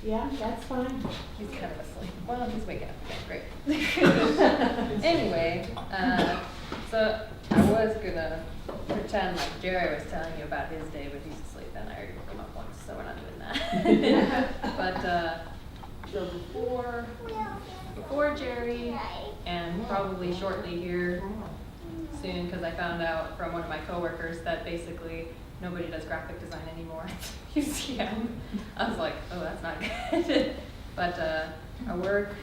Yeah, that's fine. He's kind of asleep. Well, he's waking up. Okay, great. Anyway, so I was gonna pretend like Jerry was telling you about his day, but he's asleep, and I already woke him up once, so we're not doing that. But so before Jerry, and probably shortly here soon, because I found out from one of my coworkers that basically nobody does graphic design anymore at the museum. I was like, oh, that's not good. But I work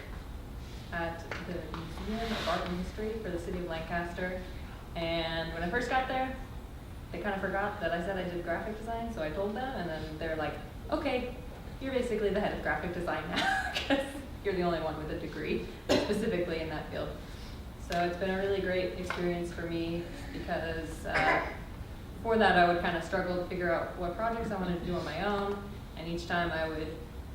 at the Museum of Art and History for the city of Lancaster. And when I first got there, they kind of forgot that I said I did graphic design, so I told them, and then they're like, okay, you're basically the head of graphic design now, because you're the only one with a degree, specifically in that field. So it's been a really great experience for me, because before that I would kind of struggle to figure out what projects I wanted to do on my own, and each time I would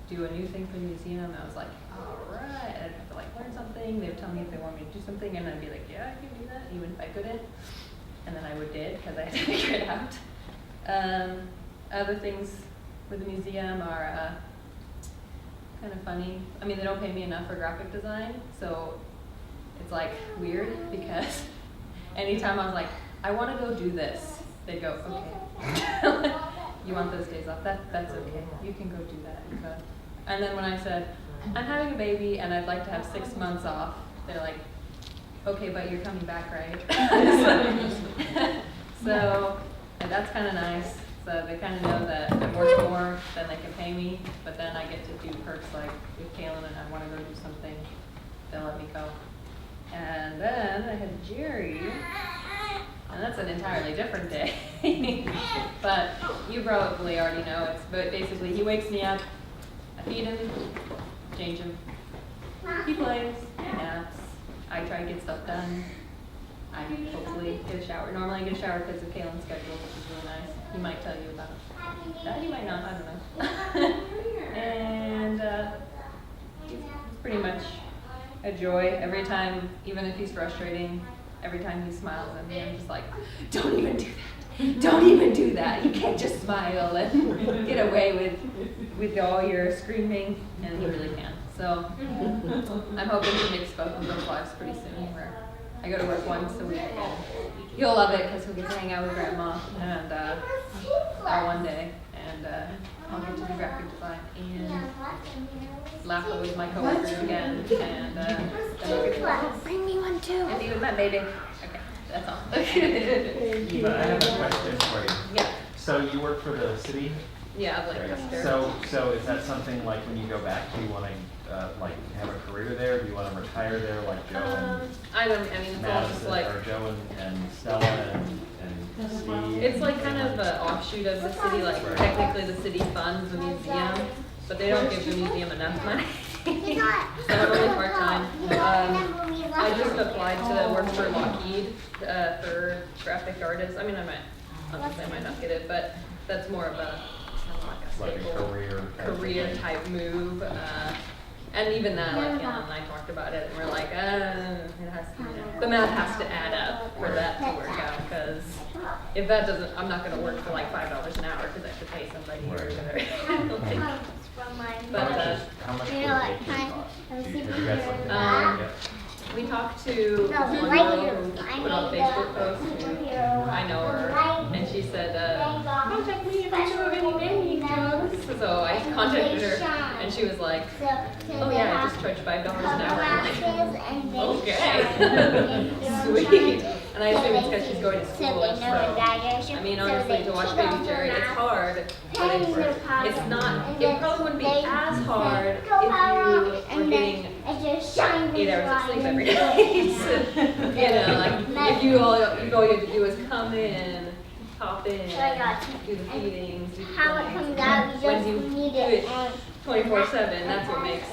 do a new thing for the museum, I was like, all right, I'd have to like learn something, they would tell me if they want me to do something, and I'd be like, yeah, I can do that, even if I couldn't, and then I did, because I had to figure it out. Other things with the museum are kind of funny. I mean, they don't pay me enough for graphic design, so it's like weird, because anytime I was like, I want to go do this, they'd go, okay. You want those days off? That's okay. You can go do that. So, and then when I said, I'm having a baby and I'd like to have 6 months off, they're like, okay, but you're coming back, right? So and that's kind of nice. So they kind of know that I work more than they can pay me, but then I get to do perks like with Kaylin and I want to go do something, they'll let me go. And then I had Jerry, and that's an entirely different day. But you probably already know it's, but basically he wakes me up, I feed him, change him, he plays, he naps, I try to get stuff done. I hopefully get a shower. Normally I get a shower because of Kaylin's schedule, which is really nice. He might tell you about that. He might not, I don't know. And he's pretty much a joy every time, even if he's frustrating, every time he smiles at me, I'm just like, don't even do that. Don't even do that. You can't just smile and get away with all your screaming, and he really can. So I'm hoping to mix both of those lives pretty soon, where I go to work once a week, and he'll love it because he'll get to hang out with Grandma and one day, and I'll get to do graphic design and laugh with my coworkers again, and then I'll get to go. Bring me one too. And be with my baby. Okay, that's all. Eva, I have a question for you. Yeah. So you work for the city? Yeah, like So is that something like when you go back, do you want to like have a career there? Do you want to retire there like Joe and I mean, it's all just Madison, like, or Joe and Stella and Steve? it's like kind of an offshoot of the city, like technically the city funds the museum, but they don't give the museum enough money. So I'm only part-time. I just applied to work for Lockheed for graphic artists. I mean, honestly, I might not get it, but that's more of a Like a career type move. And even that, like, Anna and I talked about it, and we're like, it has to, the math has to add up for that to work out, because if that doesn't, I'm not going to work for like $5 an hour because I have to pay somebody or whatever. But how much would it take you guys like we talked to one girl who put on a Facebook post, who I know her, and she said, contact me if you know of any baby jobs. So I contacted her, and she was like, oh yeah, I just charge $5 an hour. I'm like, okay, sweet. And I assume it's because she's going to school, and so, I mean, honestly, to watch Baby Jerry, it's hard, but it's not, it probably wouldn't be as hard if you were getting 8 hours of sleep every night. You know, like, if all you had to do was come in, hop in, do the feedings, do the things. When you do it 24/7, that's what makes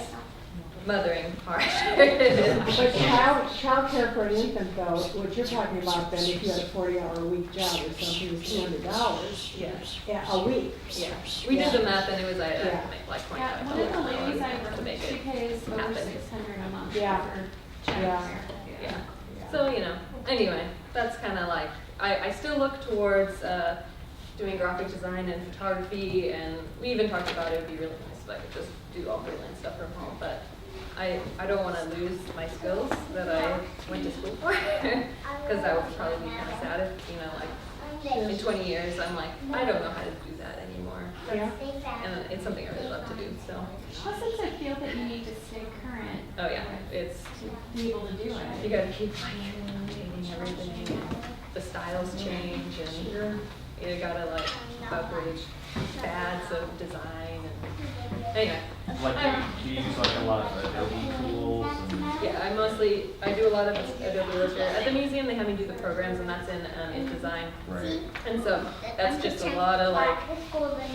mothering hard. But childcare for an infant though, what you're talking about then, if you had a 40-hour-a-week job or something, is $200 Yeah. a week. Yeah. We did the math, and it was, I had Yeah. to make like $25 Yeah, one of the ladies I an hour work to make with, she it pays over happen. $600 a month Yeah. for childcare. Yeah. Yeah. So, you know, anyway, that's kind of like, I still look towards doing graphic design and photography, and we even talked about it would be really nice I could just do all freelance stuff from home, but I don't wanna lose my skills that I went to school for, cause that would probably be kinda sad if, you know, like, in 20 years, I'm like, I don't know how to do that anymore. Yeah. And it's something I really love to do, so. Plus, it's a field that you need to stay current. Oh yeah, it's, To be able to do you it. gotta keep like updating everything, and the styles change, and you gotta like upgrade fads of design, and anyway. Like, do you use like a lot of Adobe tools and? Yeah, I do a lot of Adobe Illustrator. At the museum, they have me do the programs, and that's in InDesign. Right. And so that's just a lot of like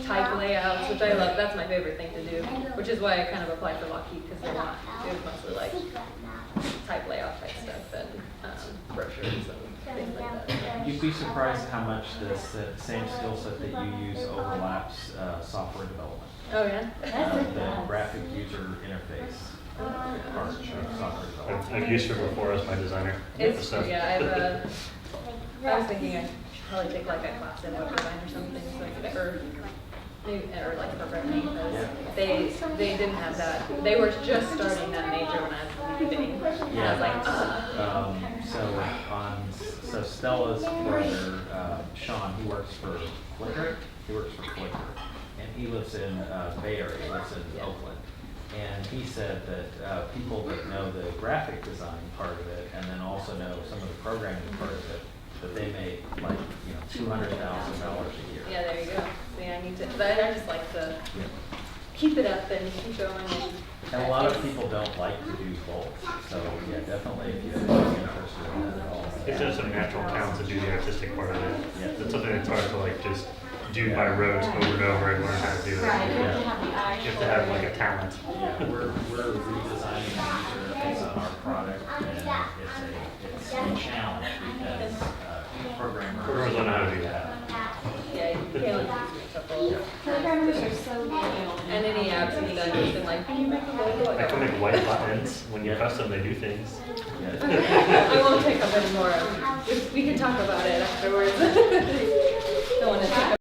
type layouts, which I love. That's my favorite thing to do, which is why I kind of applied for Lockheed, because it was mostly like type layout type stuff and brochures and things like that. You'd be surprised how much this same skill set that you use overlaps software development. Oh yeah? The graphic user interface part of software development. I've used her before as my designer. It's, So- yeah, I was thinking I'd probably take like a class in web design or something, so I could, or like programming, because they didn't have that. They were just starting that major when I was leaving. And I was like, So Stella's brother, Sean, he works for Flickr. And he lives in Bay Area, he lives in Oakland. And he said that people that know the graphic design part of it, and then also know some of the programming part of it, that they make like, $200,000 a year. yeah, there you go. See, I need to, but I just like to keep it up and keep going. And a lot of people don't like to do both, so yeah, definitely if you have any interest in that at all. It's just a natural talent to do the artistic part of it. Yeah. It's something that's hard to like just do by rote over and over and learn how to do it. Right, you have to Yeah. have the eye. You have to have like a talent. Yeah, we're redesigning the user interface on our product, and it's a challenge because programmers. Programmers don't know how to do that. Yeah, you can't like use a couple. Programmers are so loyal. And any apps you've done, you've been like, can you make a logo? I can make white buttons. When you press them, they do things. Yeah. I won't take up any more. We can talk about it afterwards. Don't want to take up